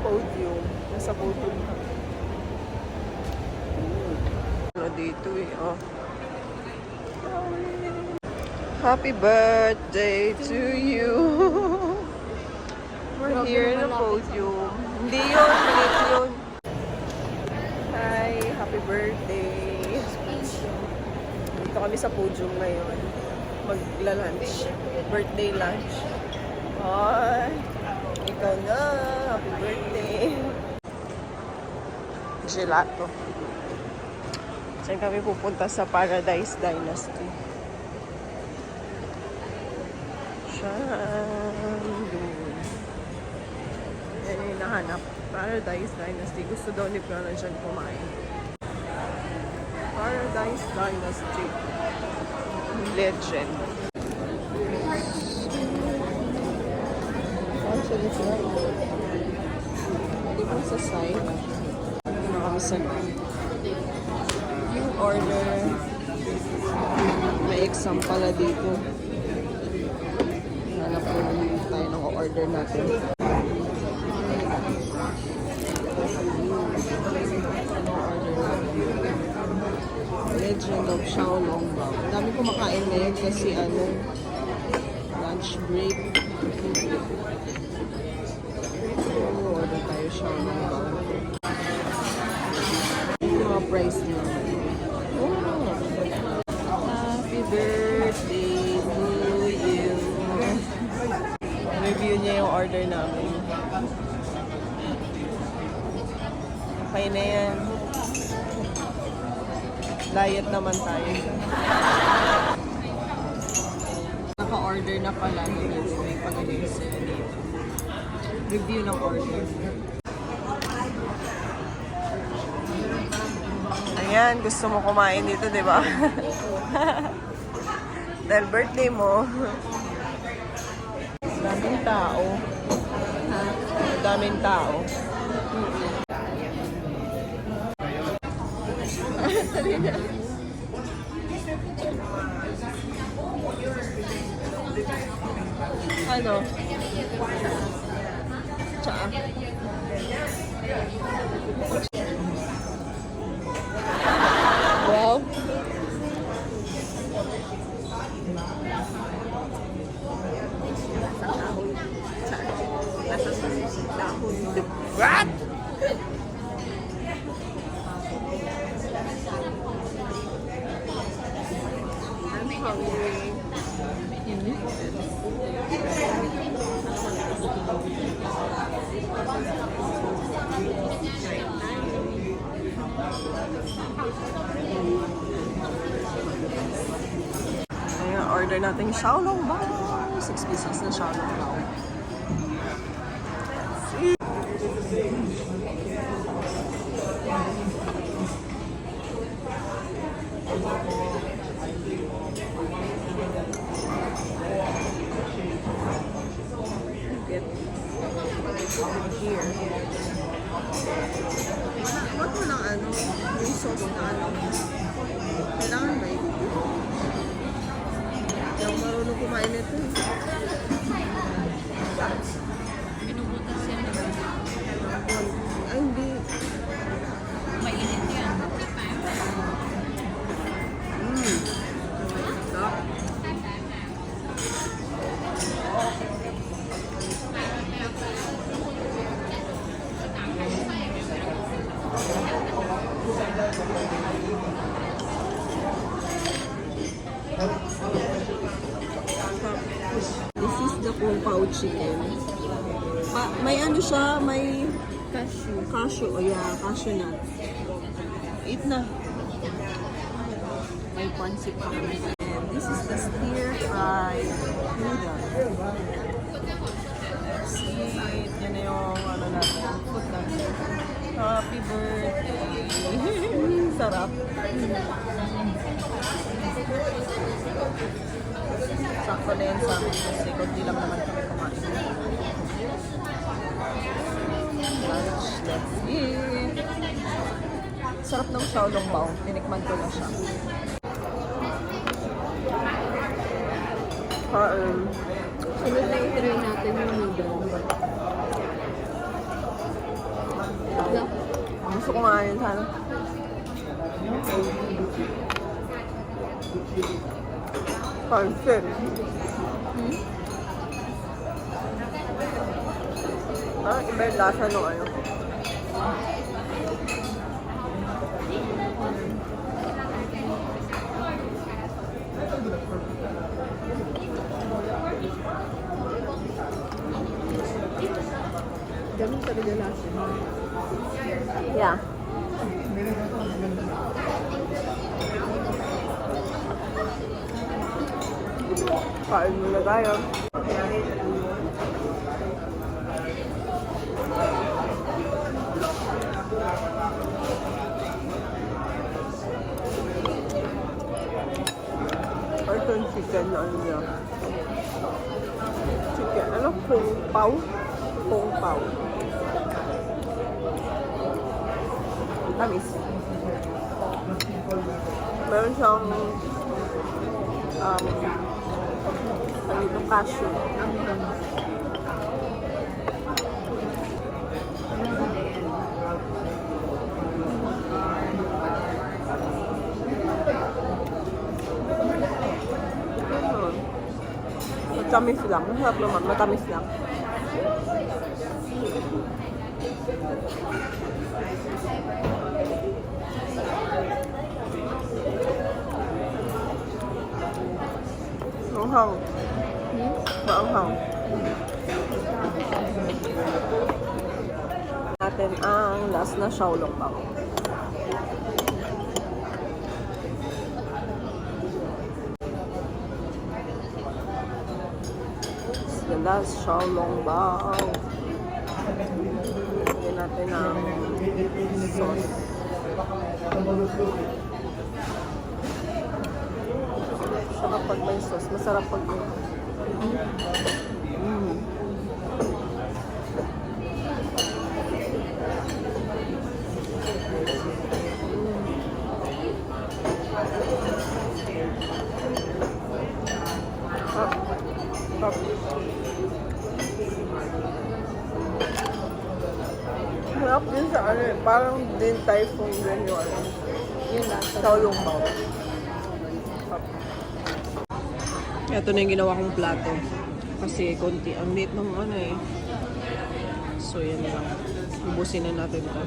podium. Nasa podium ka. Ano dito eh, oh. Happy birthday to you. We're here in the podium. Hindi yun, maliit yun. Hi, happy birthday. Dito kami sa podium ngayon. Magla-lunch. Birthday lunch. Ay, ikaw na. Happy birthday. Gelato. Diyan kami pupunta sa Paradise Dynasty. Yan yung nahanap. Paradise Dynasty. Gusto daw ni Piano dyan kumain. Paradise Dynasty. Legend. Actually, it's right. Hindi ko sa side. Nakakasal. Yung order. May exam pala dito. Hanap ko tayo ng order natin. Legend of Xiaolongbao. Dami kumakain ngayon kasi lunch break. Order tayo Xiaolongbao. Yung mga price niya. Oh! Happy birthday to you. Review niya yung order namin. Okay na yan. Diet naman tayo. Naka-order na pala. May pagaling sila dito. Review ng order. Ayan, gusto mo kumain dito, di ba? Dahil birthday mo. Daming tao. Daming tao. Ano? Tsaa. Wow. What? I'm hungry. Ayan, order natin Xiaolongbao. 6 pieces na Xiaolongbao. Here. Ba't mo ng yung sauce na kailangan ba yun? Hindi ako marunong kumain nito. Pinubutas yan. Ay, hindi. Mainit yan. Stop. This is the Kung Pao chicken. May siya, may Cashew. cashew. Oh yeah, cashew nut. Eat na. May pancit pa kami. And this is the stir-fried noodle. Sweet. Yan na yung natin. Food natin. Happy birthday. Sarap. Sakto na yan sa amin kasi kunti lang naman kami kumain. Lunch, let's eat. Sarap ng Xiaolongbao. Tinikman ko na siya. Sunod na i-try natin yung noodle. kain sana. Pansit. Ah, iba yung lasa nung ano. Ganun talaga lasa. Yeah. Kain muna tayo. Ito yung chicken na ano niya. Chicken, ano? Pong pao? Pong pao. Tamis. Meron siyang ano ito, cashew. Matamis lang. Masarap naman. Matamis lang. Maanghang. Maanghang. Natin ang last na Xiaolong Bao. The last Xiaolong Bao. Lagyan natin ang sauce. Sarap pag may sauce. Masarap pag may... Sarap din sa ano eh. Parang din typhoon din yung ano. Yun lang. Xiaolong Bao. Ito na yung ginawa kong plato. Kasi konti. Ang liit ng ano eh. So yan lang. Ubusin na natin ito.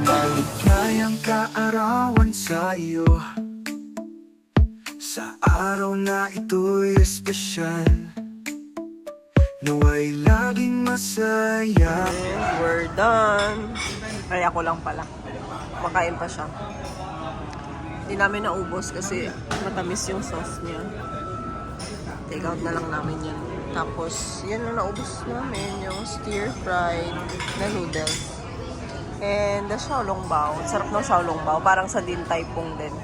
Maligayang kaarawan sa iyo. Sa araw na ito'y espesyal, nawa'y laging masaya. And we're done. Ay, ako lang pala. Makain pa siya. Hindi namin naubos kasi matamis yung sauce niya. Take out na lang namin yan. Tapos, yan na naubos namin. Yung stir-fried na noodles. And the Xiaolong Bao. Sarap ng Xiaolong Bao. Parang sa Din Tai Fung din.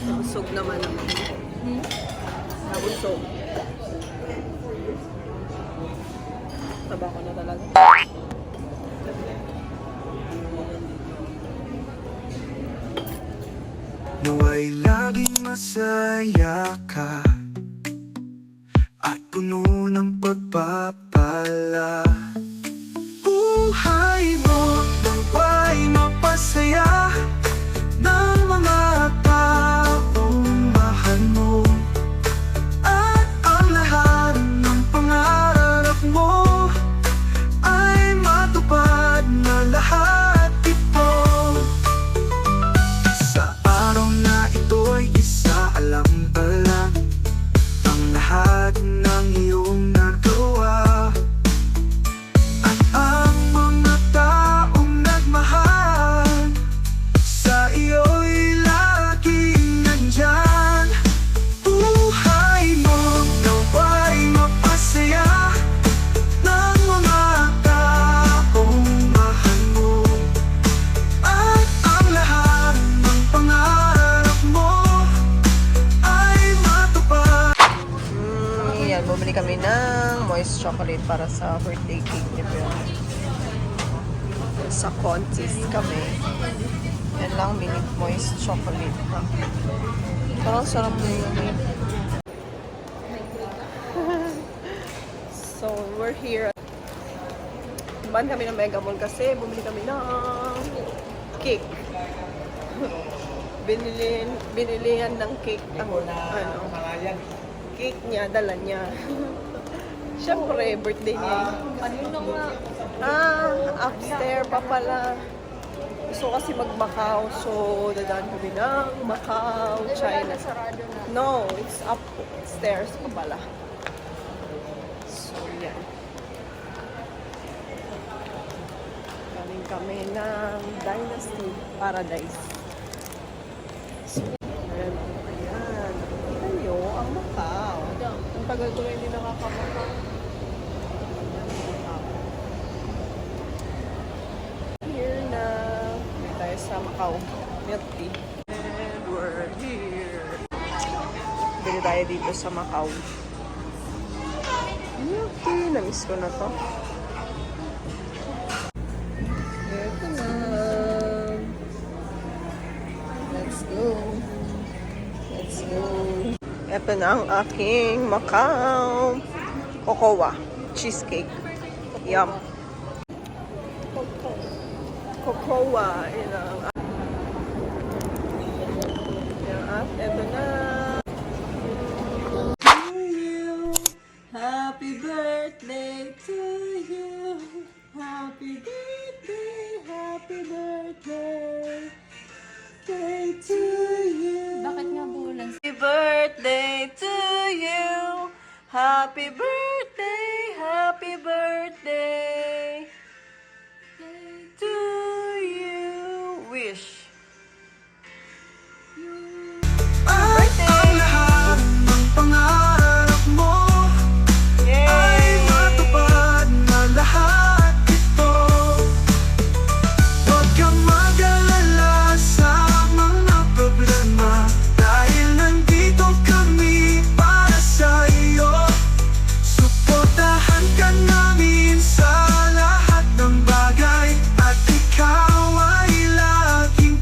Nabusog naman naman. Nabusog. Taba ko na talaga. Nawa'y laging masaya ka at puno ng pagpapala. Buhay mo nawa'y mapasaya ng mga taong mahal mo, at ang lahat ng pangarap mo ay matupad na lahat ito. Sa araw na ito'y isaalang-alang ang lahat ng iyong nagawa, at ang mga taong nagmahal sa iyo'y laging nandyan. Buhay mo nawa'y mapasaya ng mga taong mahal mo, at ang lahat ng pangarap mo ay matupad. Yan, bumili kami ng moist chocolate para sa birthday cake ni Bill. Nasa Contis kami. Yan lang, Minute Moist Chocolate. Parang sarap na yun eh. So, we're here. Dumaan kami ng Mega Mall kasi bumili kami ng cake. Binili yan ng cake. Cake niya, dala niya. Siyempre, birthday niya. Upstairs pa pala. Gusto kasi mag-Macau, so dadaan kami ng Macau, China. No, it's upstairs pa pala. So, yan. Galing kami ng Dynasty Paradise. So, ayan. Kita nyo, ang Macau. Ang tagal ko rin hindi nakakamakau. Here na. May tayo sa Macau. Milk tea. And we're here. Bili tayo dito sa Macau. Milk tea. Namiss ko na to. Ito na. Let's go. Let's go. Ito na ang aking Macau. Cocoa. Cheesecake. Yum. Cocoa. At ito na. Happy birthday to you. Happy birthday. Happy birthday. Day to you. Bakit nga bulan? Happy birthday to you. Happy birthday. Happy birthday. To you. Wish. At ang lahat ng pangarap mo ay matupad na lahat ito. Huwag kang mag-alala sa mga problema dahil nandito kami para sa iyo. Suportahan ka namin sa lahat ng bagay at ikaw ay laging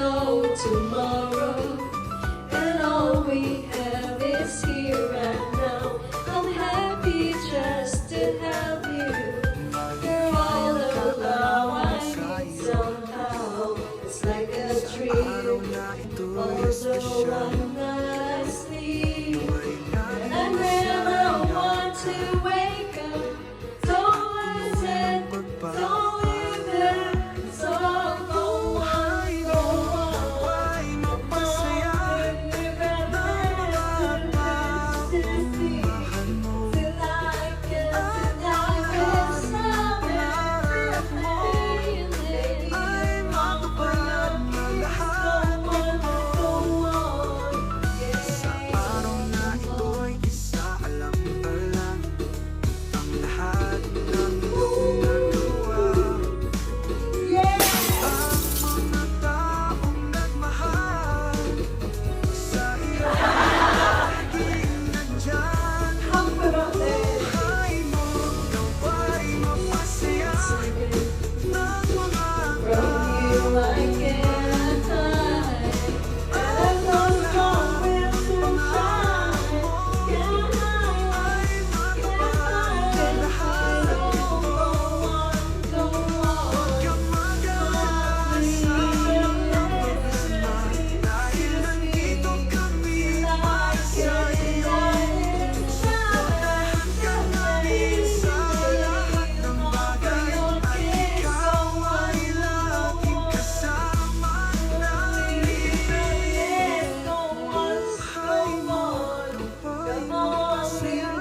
no tomorrow, and all we have is here and now. I'm happy just to have you. You're all around, I need somehow. It's like a dream, although I'm not asleep. And I never want to wake up. Don't listen, don't leave there. So go on, go on. Live and live till I get stop everything. Sa araw na ito'y isa alam pa lang ang lahat ng iyong nagawa. Ang mga taong nagmahal sa iyo laging nandyan. Buhay mo, gawa'y mapasaya ng mga From you I can't hide, and I know nowhere to hide. Can't hide, can't hide. So go on, go on. dahil nandito kami para sa iyo. Unahan ka namin sa lahat ng bagay at ikaw ay laging kasama namin. Buhay mo, gawa'y mapasaya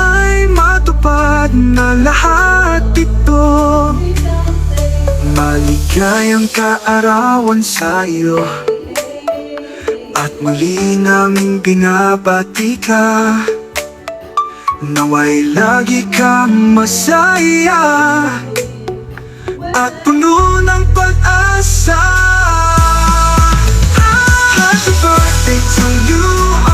ay matupad na lahat ito. Maligayang kaarawan sa iyo at muli naming binabati ka. Naway lagi kang masaya at puno ng pag-asa. Happy birthday to you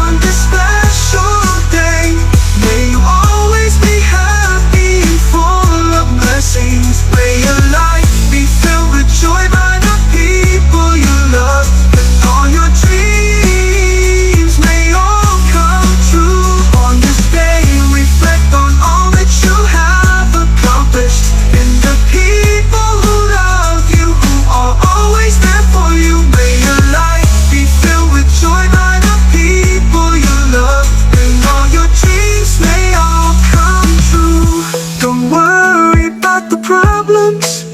on this special day. May you always be happy and full of blessings. May your life be filled with joy by the people you love. And all your dreams may all come true. On this day, reflect on all that you have accomplished. And the people who love you, who are always there for you. May your life be filled with joy by the people you love. And all your dreams may all come true. Don't worry about the problems,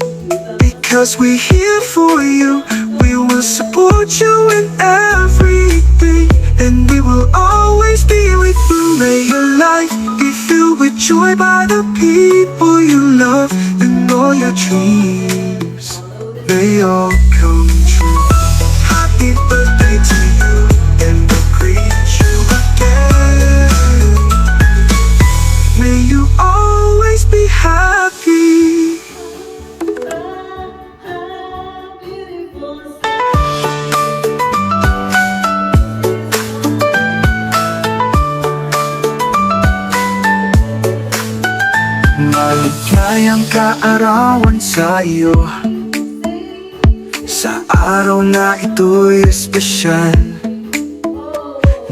because we're here for you. We will support you in everything, and we will always be with you. May your life be filled with joy by the people you love. And all your dreams may all come true. Happy birthday to you, and we'll greet you again. May you always be happy. Maligayang kaarawan sa iyo. Sa araw na ito'y espesyal,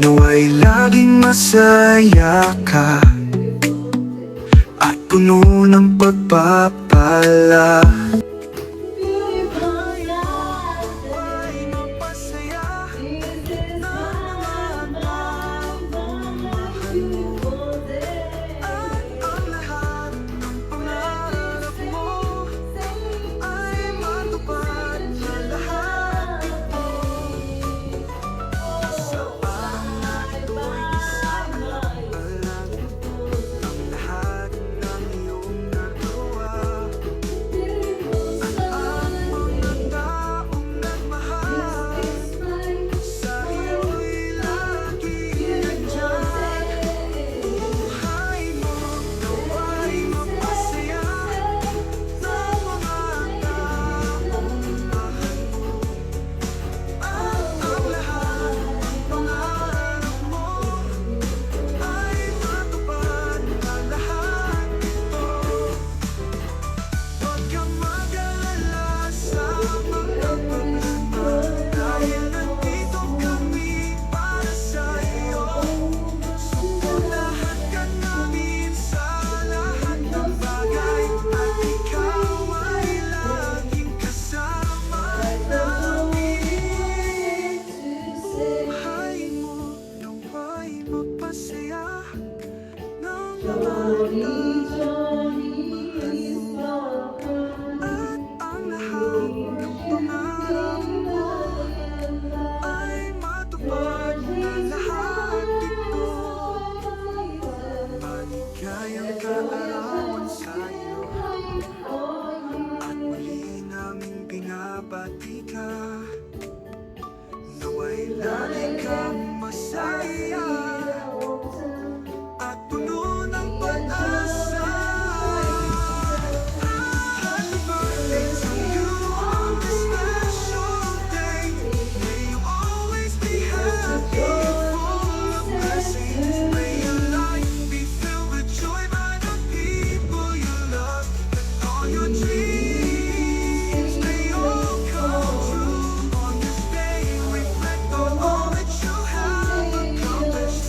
naway laging masaya ka at puno ng pagpapala. Ang lahat ng pangarap mo ay matupad na lahat ito. Sa araw na ito'y isama pa lang ang lahat ng iyong nagawa. binabati ka. Nawa'y lagi kang masaya at puno ng pag-asa. Happy birthday to you on this special day. May you always be happy, full of blessings. May your life be filled with joy by the people you love. And all your dreams may all come true. On this day, reflect on all that you have accomplished.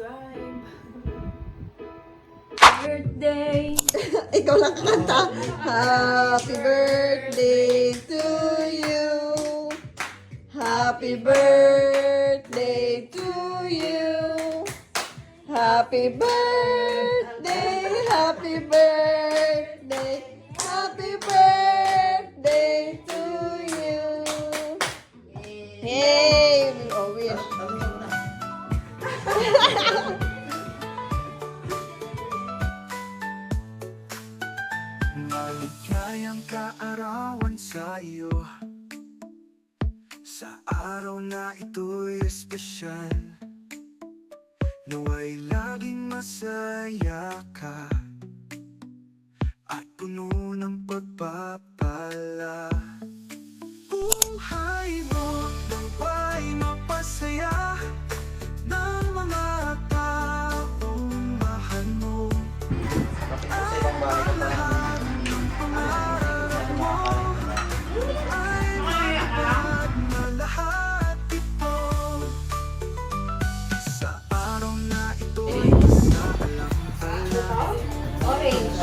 describe. Birthday. Ikaw lang kanta. Happy birthday to you. Happy birthday to you. Happy birthday, happy birthday, happy birthday to you. Hey, oh, wish. Maligayang kaarawan sa iyo. Sa araw na ito'y espesyal, nawa'y laging masaya ka at puno ng pagpapala. Buhay mo nawa'y mapasaya ng mga taong mahal mo. Ang lahat ng pangarap mo ay matupad na lahat ito. Sa araw na ito'y isa lang pala. Orange.